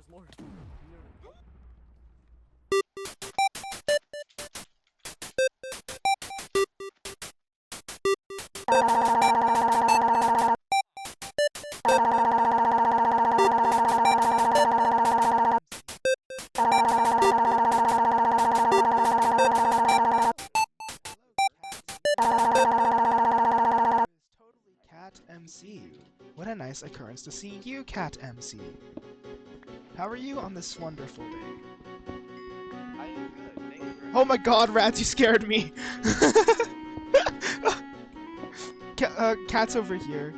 there's more. Cat MC. What a nice occurrence to see you, Cat MC. How are you on this wonderful day? I am good. Thank you very Oh my god, Radz, you scared me! Cat's over here.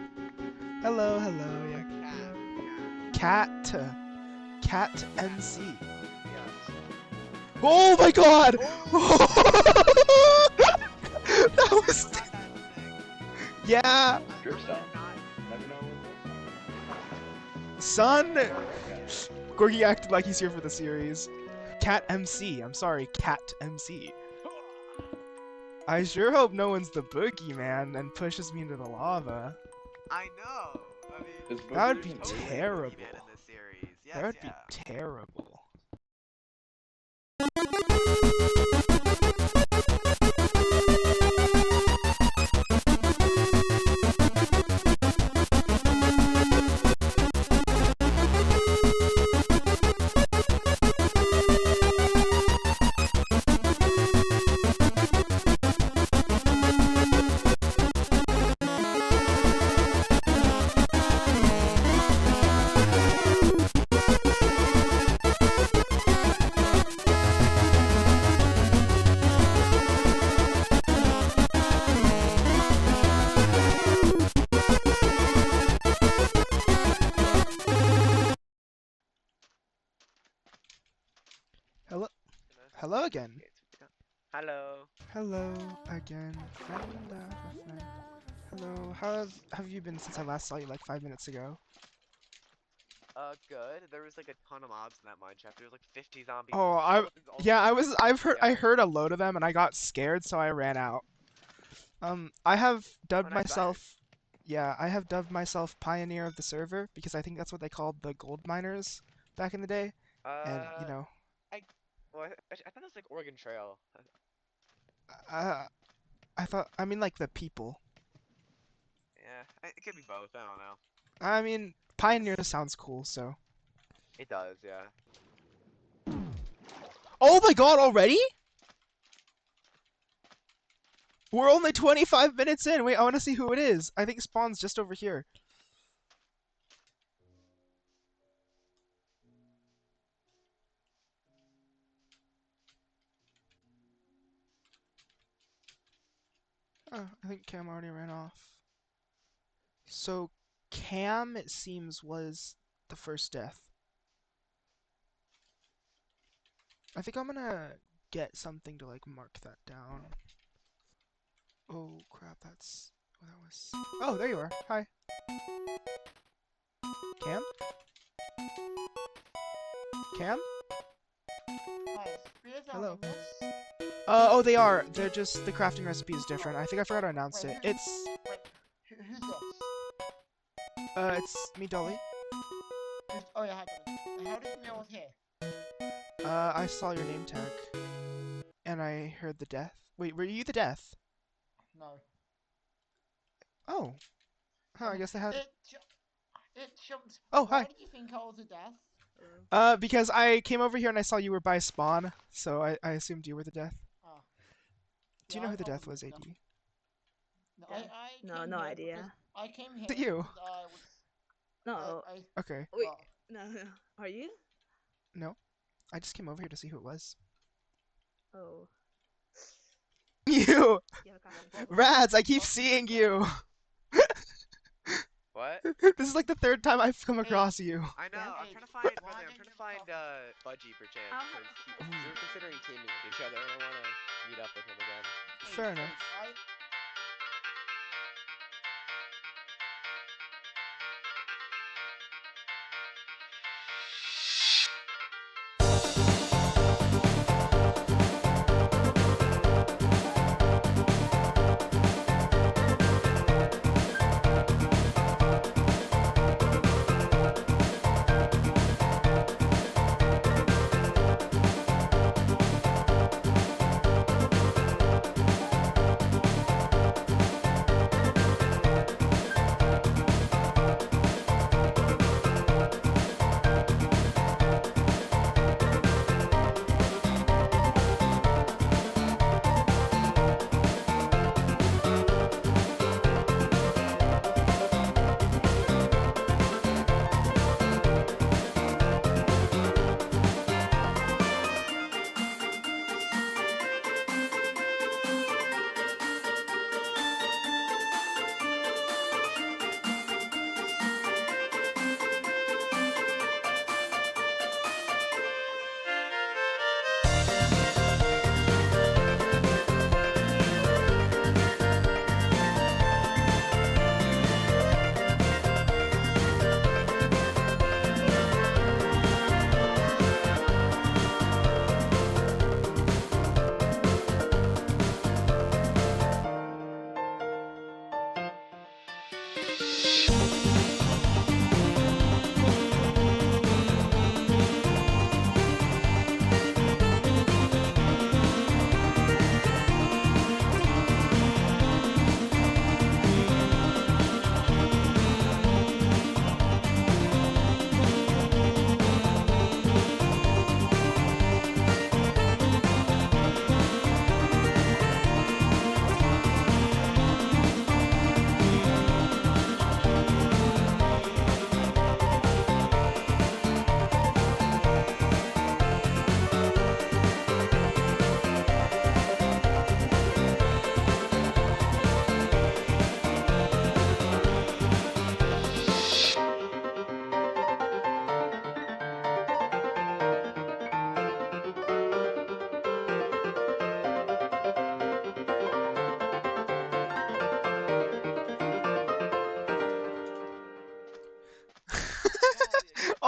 Hello, hello, yeah. Cat MC. Yes. Oh my god! That was... Yeah! Drip style. Never know. Son! Chrookey acted like he's here for the series. Cat MC. I'm sorry, Cat MC. I sure hope no one's the boogeyman and pushes me into the lava. I know. I mean, That would be totally terrible. boogeyman in this series. Yes, That would yeah. be terrible. Hello? Hello again. Hello. Hello again. Friend of a friend. Hello. How have you been since I last saw you like 5 minutes ago? Good. There was like a ton of mobs in that mine shaft. There was like 50 zombies. Oh, I've heard a load of them and I got scared, so I ran out. I have dubbed nice myself, yeah, I have dubbed myself Pioneer of the server because I think that's what they called the gold miners back in the day. And you know, Well, I thought it was like Oregon Trail. I mean like the people. Yeah, it could be both. I don't know. I mean, Pioneer sounds cool, so. It does, yeah. Oh my god, already? We're only 25 minutes in. Wait, I want to see who it is. I think Spawn's just over here. Oh, I think Cam already ran off. So, Cam, it seems, was the first death. I think I'm gonna get something to, like, mark that down. Oh, crap, that's... That was... Oh, there you are. Hi. Cam? Cam? Hello. Oh, they are. They're just... The crafting recipe is different. I think I forgot to announce it. It's... Who's this? It's me, Dolly. Oh yeah, hi. How did you know I was here? I saw your name tag. And I heard the death. Wait, were you the death? No. Oh. Huh, I guess I had... It jumped. Oh, Why hi. did you think I was a death? Because I came over here and I saw you were by spawn, so I assumed you were the death. Oh. Do you Yeah, know I who the death probably was, AD? know. No, Yeah. I No, came no here idea. because I came here. Is it you? because I was. No. Okay. Wait. oh, No. Are you? No. I just came over here to see who it was. Oh. You! You have a copy. Radz, I keep seeing you! What? This is like the third time I've come across you. I know. Yeah. I'm trying to find. Why Brother, I'm didn't trying to you find copy- Budgie per chance Um, because we were considering teaming with each other, and I want to meet up with him again. Fair enough. I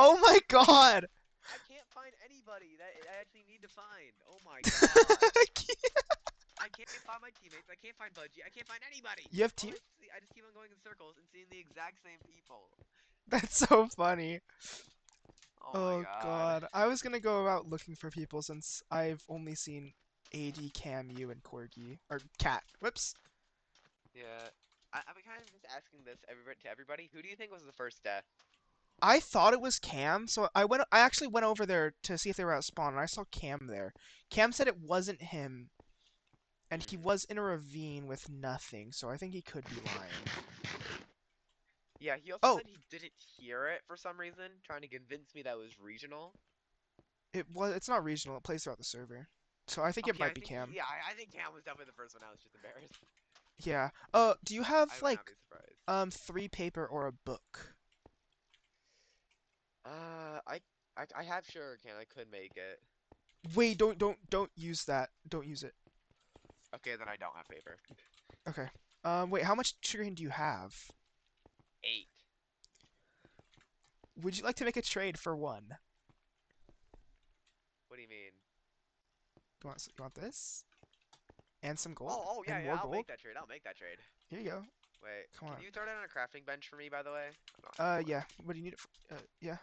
Oh my god! I can't find anybody that I actually need to find. Oh my god. I can't find my teammates. I can't find Budgie. I can't find anybody. You have All team? I just keep on going in circles and seeing the exact same people. That's so funny. Oh my Oh god. god. I was gonna go about looking for people since I've only seen AD, Cam, you, and Corgi. Or Cat. Whoops. Yeah. I'm kind of just asking this to everybody. Who do you think was the first death? I thought it was Cam, so I actually went over there to see if they were out spawn, and I saw Cam there. Cam said it wasn't him, and he was in a ravine with nothing, so I think he could be lying. Yeah, he also Oh. said he didn't hear it for some reason, trying to convince me that it was regional. It's not regional, it plays throughout the server. So I think it might be Cam. Yeah, I think Cam was definitely the first one. I was just embarrassed. Yeah. Do you have I would like not be surprised. 3 paper or a book? I have sugarcane. I could make it. Wait, don't use that. Don't use it. Okay, then I don't have paper. Okay. Wait, how much sugarcane do you have? 8. Would you like to make a trade for 1? What do you mean? You want this? And some gold? Oh yeah, and yeah. more I'll gold? make that trade. I'll make that trade. Here you go. Wait, Come on. can you throw down a crafting bench for me, by the way? I'm not Yeah. What do you need it for? Yeah.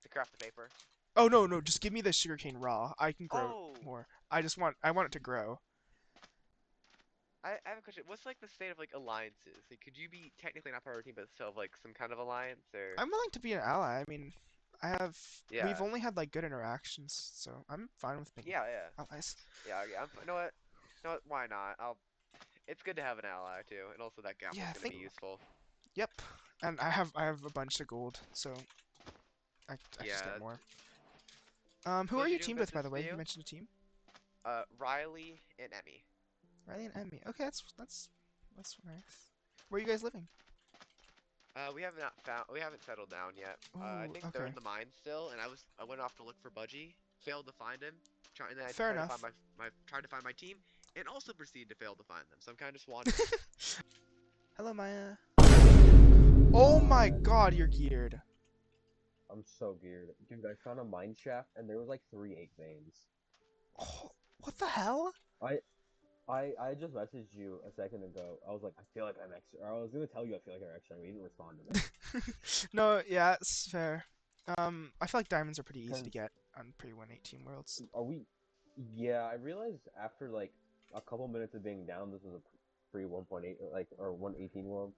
to craft the paper. Oh, no, just give me the sugarcane raw. I can grow Oh. more. I want it to grow. I have a question. What's like the state of like alliances? Like, could you be technically not part of a team, but still have, like some kind of alliance, or? I'm willing to be an ally. I mean, Yeah. we've only had like good interactions, so I'm fine with being Yeah. allies. Yeah. You know what? Why not? It's good to have an ally too, and also that gamble's Yeah, gonna be useful. Yep. And I have a bunch of gold, so I just get more. Who So are you you doing teamed with, by business the way? with You you? mentioned a team. Riley and Emmy. Riley and Emmy. Okay, that's nice. Where are you guys living? We haven't settled down yet. I Ooh, think they're in okay. the mine still, and I went off to look for Budgie, failed to find him, and then I Fair tried enough. tried to find my team, and also proceeded to fail to find them. So I'm kind of just wandering. Hello, Maya. Oh my god, you're geared. I'm so geared. Dude, I found a mine shaft and there was like 3 8 veins. Oh, what the hell? I just messaged you a second ago. I was like, I feel like I'm extra. Or I was gonna tell you I feel like I'm extra. We didn't respond to that. No, yeah, it's fair. I feel like diamonds are pretty easy to get on pre-118 worlds. Are we? Yeah, I realized after like a couple minutes of being down, this was a pre 1.8 or 118 world.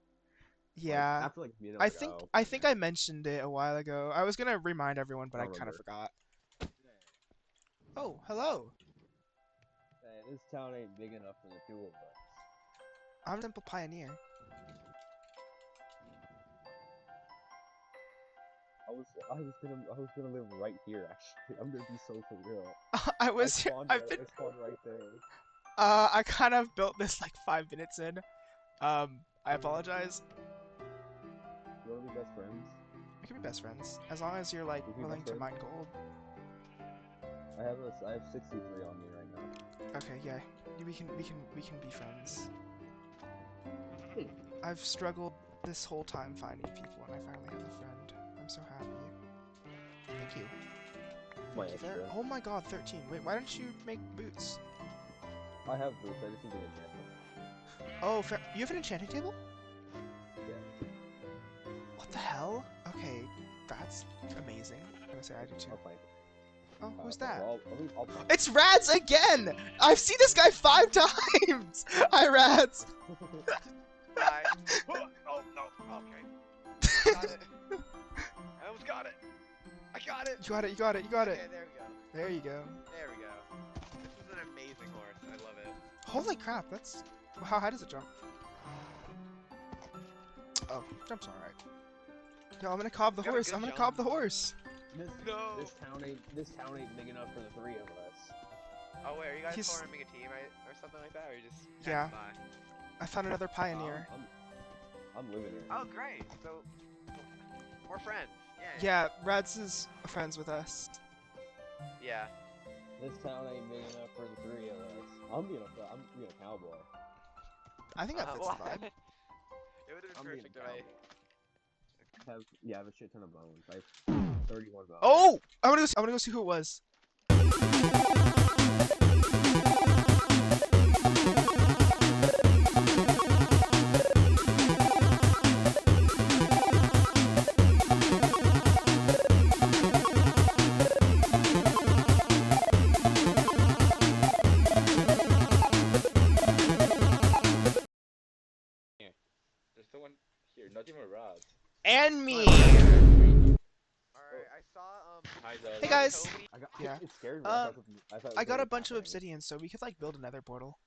Yeah. Like, after like you know, like, I think I mentioned it a while ago. I was gonna remind everyone, but I kind of forgot. Oh, hello. Hey, this town ain't big enough for the 2 of us. I'm a simple pioneer. I was gonna live right here. Actually, I'm gonna be so for real. I've been. I spawned right there. I kind of built this like 5 minutes in. I apologize. You wanna be best friends? We can be best friends as long as you're like We can be willing best to mine friends? gold. I have 63 on me right now. Okay, yeah, we can be friends. I've struggled this whole time finding people, and I finally have a friend. I'm so happy. Thank you. My Thank you extra. oh my god, 13. Wait, why don't you make boots? I have boots. I just need to enchant them. Oh, you have an enchanting table? Yeah. What the hell? Okay, that's amazing. I'm gonna say I do too. I'll find it. Oh, who's Okay, that? well, I'll find It's Radz again! I've seen this guy 5 times! Hi, Radz! Bye. Oh no. Okay. Got it. I almost got it. I got it. You got it, you got it, you got it. Okay, there we go. There you go. There we go. This is an amazing horse. I love it. Holy crap, that's... How high does it jump? Oh, jumps alright. Yo, I'm gonna cob the Got a horse, good I'm gonna jump. cob the horse! No. This town ain't big enough for the 3 of us. Oh wait, are you guys He's- forming a team or something like that, or you just Yeah. passing by? I found another pioneer. I'm living here. Oh great. So we're friends. Yay. Yeah, Radz is friends with us. Yeah. This town ain't big enough for the 3 of us. I'm being a cowboy. I think that fits the vibe. It would have I'm been being perfect a if I. cowboy. I have a shit ton of bones. 31 votes. Oh! I wanna go see who it was. There's someone here, not even Radz. And me! Alright, I saw Hi, Dolly. Hey guys! Toby. Yeah. It scared me. I thought it was I got gonna a be bunch of happening. obsidian, so we could like build another portal.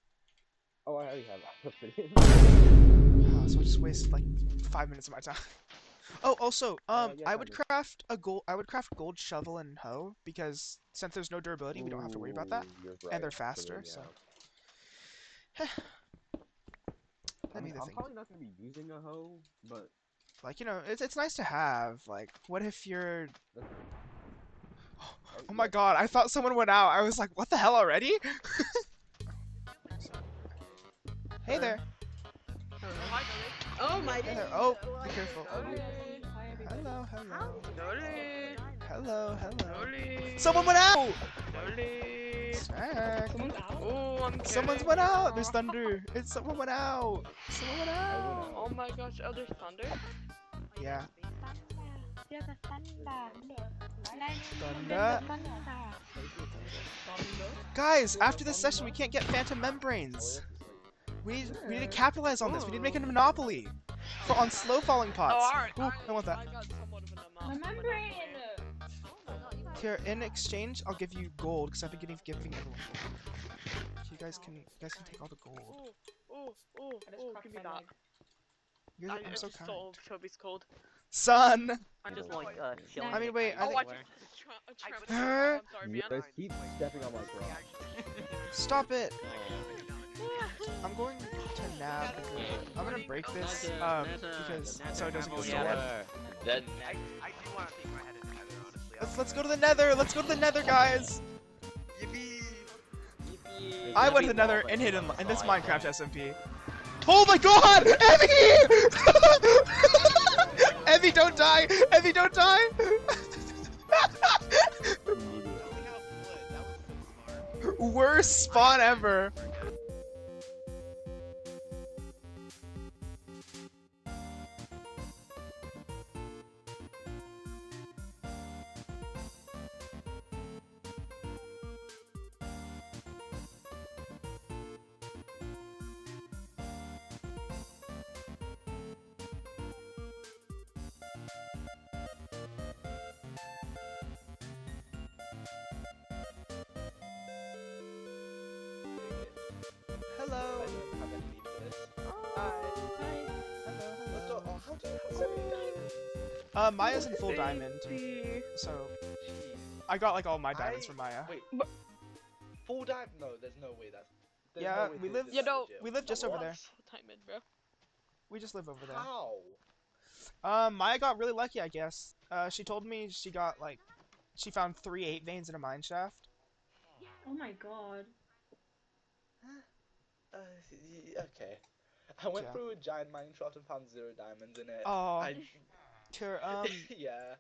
Oh, I already have obsidian. So I just wasted like 5 minutes of my time. Oh, also, yeah, I would kinda. craft gold shovel and hoe because since there's no durability, we don't have to worry about that, Ooh, you're and they're right, faster. actually, So, yeah. that'd be the I'm thing. probably not gonna be using a hoe, but Like it's nice to have. Like, what if you're? Oh my yeah. god! I thought someone went out. I was like, what the hell already? Hey there. Hi, Oh my Hey there. god. Oh, be careful. Hi, Hello, hello. Dolly. Hello, hello. Dolly. Someone went out! Dolly. Sneck. Someone's out. Oh, I'm Someone's kidding. went out! There's thunder! It's someone went out! Someone went out! Oh my gosh, oh, there's thunder? Yeah. Thunder. Thunder. Guys, after this session we can't get phantom membranes. We need to capitalize on this. We need to make a monopoly on slow falling pots. Ooh, I want that. I got somewhat of an amount. Membrane. Here, in exchange, I'll give you gold because I've been giving everyone gold. You guys can take all the gold. Give me that. I'm so just kind. stole Toby's cold. Son. I'm just like chilling. I mean, wait, I Oh, think- I just I'm sorry, You man. guys keep stepping on my throne. Stop it. I'm going to nab. I'm gonna break this because so it doesn't go stolen. Then I do want to peek my head in the nether, honestly. Let's go to the nether. Let's go to the nether, guys. Yippee! I went to the nether in this Minecraft SMP. Oh my god! Evie! Evie, don't die! Evie, don't die! Worst spawn ever. Hello. Maya's in full diamond, so I got like all my diamonds from Maya. Wait, full dive? No, there's no way that's. There's Yeah, no way we this live- is You know, legit. We live just over What? there. Diamond, bro. We just live over there. How? Maya got really lucky, I guess. She told me she got like, she found 3 8 veins in a mine shaft. Oh my god. Okay. I went Yeah. through a giant mine shaft and found 0 diamonds in it. Oh, I, Here, yeah.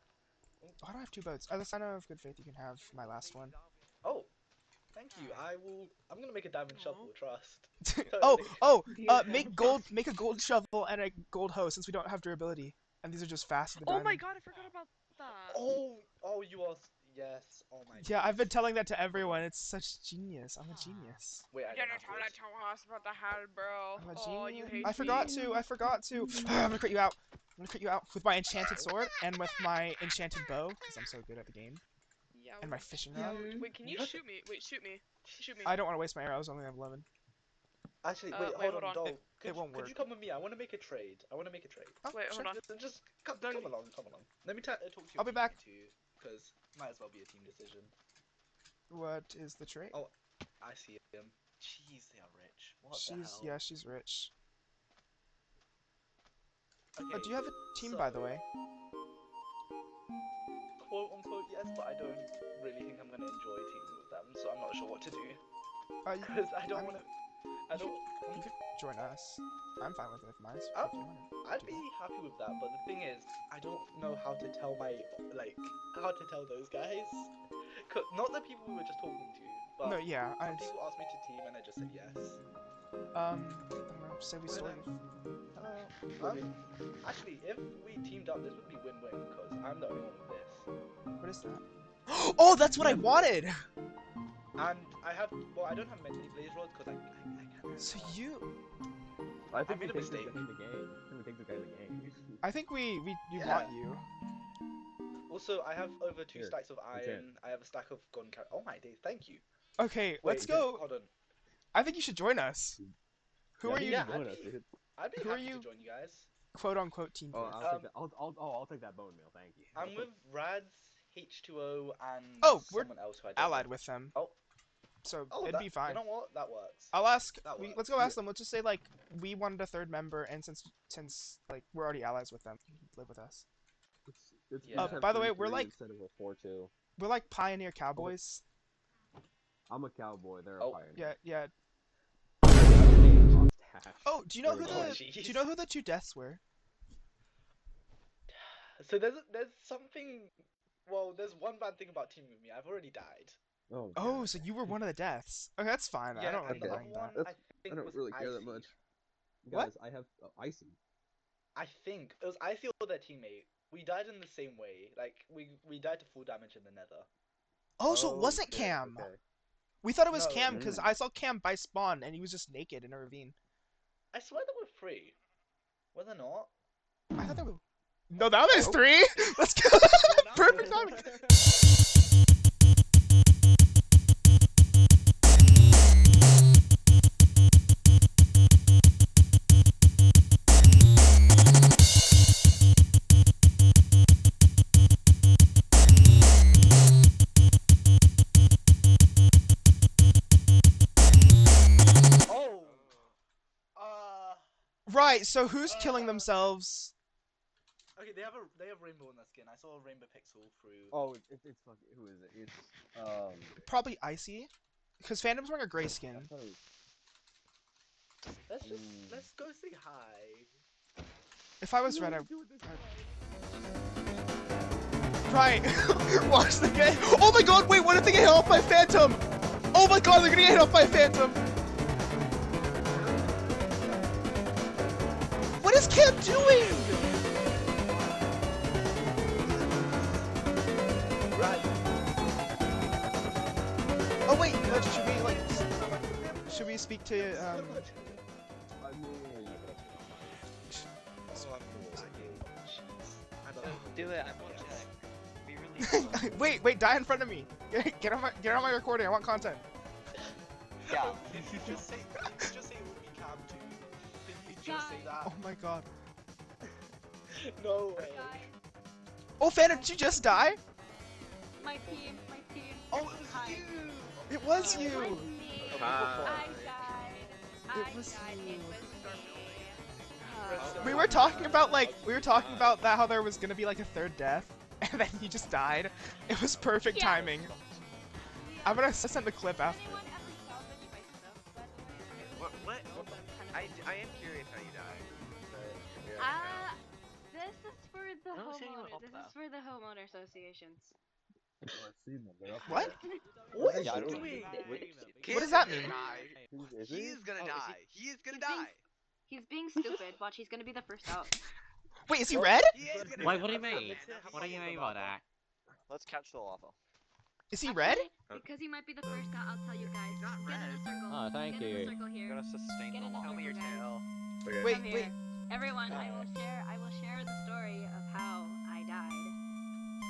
why do I have 2 boats? As a sign of good faith, you can have my last one. Oh, thank you. I'm gonna make a diamond shovel. Trust. oh, Totally. make a gold shovel and a gold hoe since we don't have durability, and these are just fast with the Oh diamond. my god, I forgot about that. Oh, you are. Yes. Oh my. Yeah, I've been goodness. telling that to everyone. It's such genius. I'm a genius. Wait, I You don't didn't have tell this. that to us about the head, bro. I'm a Oh, genius. you hate I forgot me. to. I forgot to. I'm gonna crit you out. I'm gonna crit you out with my enchanted sword and with my enchanted bow because I'm so good at the game. Yeah, And my fishing rod. wait, can you What? shoot me? Wait, shoot me. Shoot me. I don't want to waste my arrows. I only have 11. Actually, Uh, wait, wait, hold hold on, on. Dol. It Could won't you work. come with me? I want to make a trade. Oh, Wait, sure. hold on. Just come Don't- along, come along. Let me talk to you. I'll be back. Too, because might as well be a team decision. What is the trait? Oh, I see him. Jeez, they are rich. What the She's hell? yeah, she's rich. Okay, Do you have a team, by the way? quote unquote yes, but I don't really think I'm gonna enjoy teaming with them, so I'm not sure what to do. Uh, Because I don't I want to. I don't. join us. I'm fine with it if mine's. Oh, if you wanna I'd do be that. happy with that, but the thing is, I don't know how to tell how to tell those guys. Not the people we were just talking to, but No, yeah, some people asked me to team and I just said yes. I'm gonna say we sort of. Actually, if we teamed up, this would be win-win because I'm the only one with this, What is that? Oh, that's what I wanted. and I don't have many blaze rods because I can't. So you. I think made a we take mistake. the game. I think we take the guy in the game. I think we Yeah. want you. Also, I have over 2 Here, stacks of it's in. iron. I have a stack of gun carry. Oh my days, thank you. Okay, let's Wait, go. Hold on. I think you should join us. Who are you, Yeah, Join us, dude. I'd be Who are happy you? to join you guys. quote unquote team? Oh, with? I'll take that. I'll take that bone meal. Thank you. I'm with Radz, H2O, and Oh, we're someone else who I don't Allied know. with them. Oh. So Oh, it'd that, be fine. You know what? That works. I'll ask. That Let's go ask them. Let's just say like we wanted a third member, and since like we're already allies with them, you can live with us. It's Yeah. we have By the way, 3-3 we're like- instead of a 4-2. We're like pioneer cowboys. I'm a cowboy. They're Oh. a pioneer. Yeah. Mustache. Oh, do you know who There we the go. do you know who the 2 deaths were? So there's something. Well, there's one bad thing about teaming with me. I've already died. Oh. Oh, God. so you were one of the deaths. Okay, that's fine. I don't and really the mind other one that. I think I don't was really care that Icey. much. What? Guys, I have Icey. I think it was Icey or their teammate. We died in the same way. Like we died to full damage in the Nether. Oh, so it wasn't shit, Cam. okay. We thought it was No. Cam because I saw Cam by spawn and he was just naked in a ravine. I swear there were 3. Were there not? I thought there were. No, now there's Oh. 3. Let's go. Perfect timing. Oh. Right. So who's killing themselves? Okay, they have rainbow in their skin. I saw a rainbow pixel through. Oh, it's fucking. Who is it? It's Probably Icey, because Fandom's wearing a gray skin. I thought it was- Let's go say hi. If I was red, I. Do it this time. Right. Watch the game. Oh my God! Wait, what if they get hit off by Phantom? Oh my God! They're gonna get hit off by Phantom. What is Cam doing? Right. Oh wait, should we like? Should we speak to I mean, Do it. I want to check. Be really. wait, die in front of me. Get on my recording. I want content. Yeah. If you just say it would be Cam too. If you just say that. Oh my God. No way. Oh, Phantom, did you just die? My team. Oh, it was Hi. you. It was It you. was me. Hi. I died. It was you. It was me. We were talking about that how there was gonna be like a third death, and then he just died. It was perfect Yeah. timing. I'm gonna send the clip after. Anyone ever tell Budgie by stuff, by the way? What? I am curious how you died. This is for the I don't see anyone homeowner. up This there. is for the homeowner associations. I've seen them. They're up What? What Yeah, is I he don't- doing? What does that mean? there. Is He he? is gonna Oh, is die. He is gonna He's being- die. He's being stupid. Watch, he's gonna be the first out. Wait, is he red? He is gonna Wait, die. what do you mean? What do you mean by that? Let's catch the lava. Is he red? Actually, because he might be the first out, I'll tell you guys. He's not Get in red. a circle. Oh, thank Get in you. a circle here. We're gonna sustain Get the in the lava. Tell me your circle, guys. tale. Wait, Come wait. here. Everyone, I will share the story of how I died.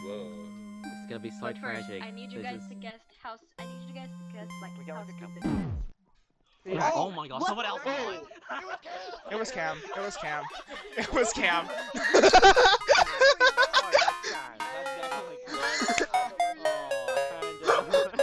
Whoa. This is gonna be so But first, tragic. I need you This guys is- to guess how. I need you guys to guess like We got how like a stupid couple. it is. Oh my God! Someone else. Oh. It was Cam. It was Cam. It was Cam. Oh, that's sad. That's definitely good. Oh, Fandom.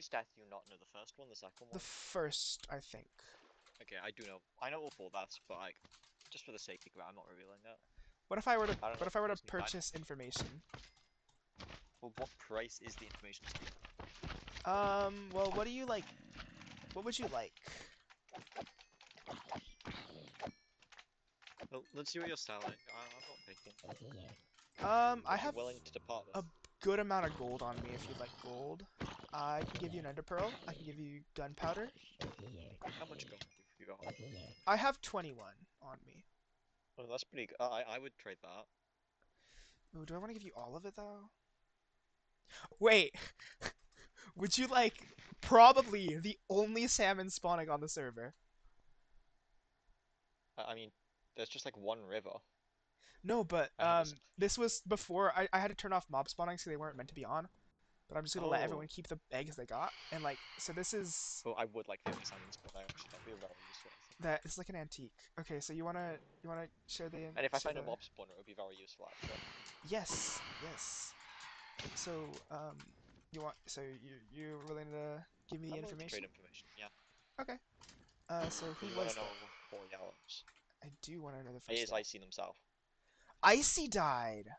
Which death do you not know? The first one, the second The one? first, I think. Okay, I do know. I know all four deaths, but like, just for the sake of it, I'm not revealing that. What if I were to I don't know what if I were to if there's any purchase information? Well, what price is the information? Well, what do you like? What would you like? Well, let's see what you're selling. I'm not picking. I have willing to depart with. a good amount of gold on me if you'd like gold. I can give you an ender pearl. I can give you gunpowder. How much gold have you got? I have 21 on me. Oh, that's pretty good. I would trade that. Ooh, do I want to give you all of it though? Wait, would you like probably the only salmon spawning on the server? I mean, there's just like one river. No, but I have this was before I had to turn off mob spawning so they weren't meant to be on. But I'm just gonna let Oh. everyone keep the eggs they got, and like, so this is Oh, I would like 50 salmons, but actually that'd be very useful. that it's like an antique. Okay, so you wanna share the And if I share find a the- mob spawner, it would be very useful actually. Yes, yes. So you're willing to give me the I'm willing to trade information? information, yeah. Okay. So Do who you was want to know that? four yellows? I do want to know the It first. is death. Icey themselves. Icey died.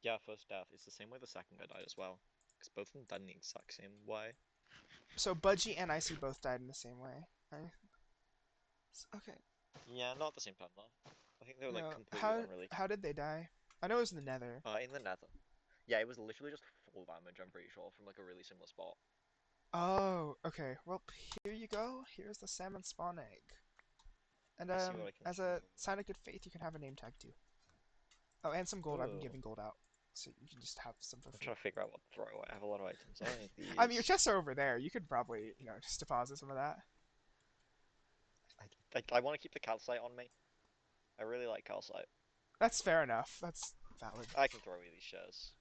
Yeah, first death. It's the same way the second guy died as well. Because both of them died in the exact same way. So Budgie and Icey both died in the same way. Okay. Yeah, not at the same time though. I think they were like No, completely how unrelated. how did they die? I know it was in the Nether. In the nether. Yeah, it was literally just full damage, I'm pretty sure, from like a really similar spot. Oh, okay. Well, here you go. Here's the salmon spawn egg. And I see what I can as do. a sign of good faith, you can have a name tag too. Oh, and some gold. I've been Ooh. giving gold out, so you can just have some for I'm free. trying to figure out what to throw away. I have a lot of items. I need these. I mean, your chests are over there. You could probably, just deposit some of that. I want to keep the calcite on me. I really like calcite. That's fair enough. That's valid. I can throw away these shares.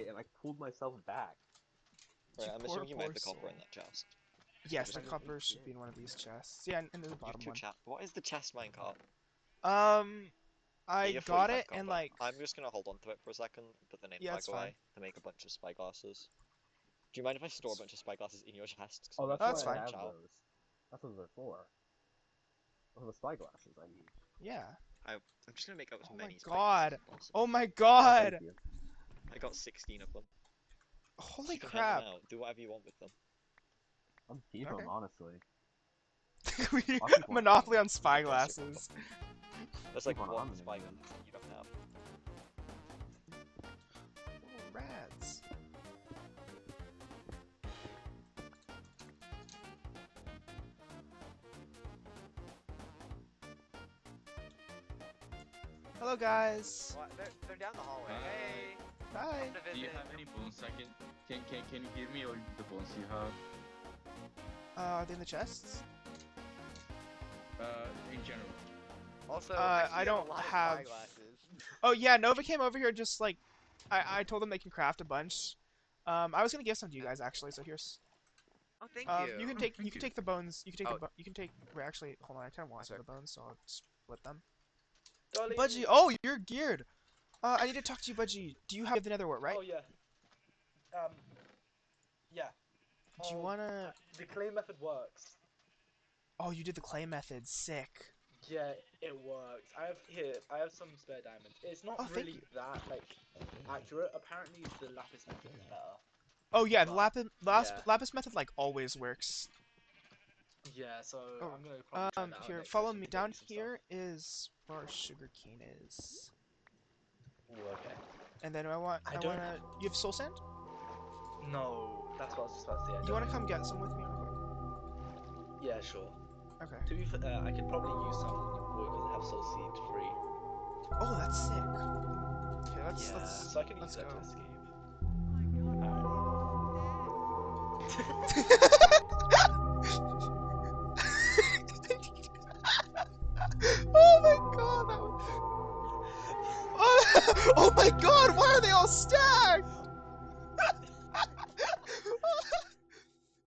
And I pulled myself back. Right, I'm poor, assuming you might have the poor copper in soul. that chest. Yes, Just the copper should be in one of these chests. Yeah, and in the bottom one. What is the chest minecart? I Yeah, got 45 it and copper. like. I'm just gonna hold on to it for a second, put the name Yeah, tag it's fine. away to make a bunch of spyglasses. Do you mind if I store a bunch of spyglasses in your chests? Oh, that's That's why fine. I have those. That's what they're for. Those are the spyglasses I need. Yeah. I'm just gonna make up as Oh my many god. spyglasses as possible. Oh my Oh, god. thank you. I got 16 of them. Holy You can hand them crap. out. Do whatever you want with them. I'm keep Okay. them, honestly. We I'll keep one. monopoly on That's your spyglasses. There's like Keep one one on me. spyglass that you don't have. Oh, Radz. Hello guys. What? They're down the hallway. Hey. Hi. To Do you visit. have any bones I can you give me all the bones you have? Are they in the chests? In general. Also, I see you don't a lot of have- spyglasses. Oh yeah, Nova came over here just like I told them they can craft a bunch. I was gonna give some to you guys actually, so here's Oh, thank you. you can take you can take the bones. You can take Oh. you can take wait, actually hold on, I kinda want some of the bones, so I'll split them. Dolly. Budgie, oh you're geared! I need to talk to you, Budgie. Do you have the nether wart, right? Oh yeah. Yeah. Do you wanna The clay method works. Oh, you did the clay method, sick. Yeah, it works. I have some spare diamonds. It's not Oh, thank really you. that accurate. Apparently the lapis method is better. Oh yeah, the But, lapis method like always works. Yeah, so Oh, I'm gonna probably try that out here, next follow session me. to get Down you some here is where our sugar cane is. stuff. Ooh, okay. And then I don't- you have soul sand? No, that's what I was just about to say. I You don't wanna have- come get some with me real Yeah, sure. quick? Okay. To be fair, I could probably use some because I have soul seed free. Oh, that's sick. Okay, let's So I can use let's that to go. escape. Oh my god, why are they all stacked?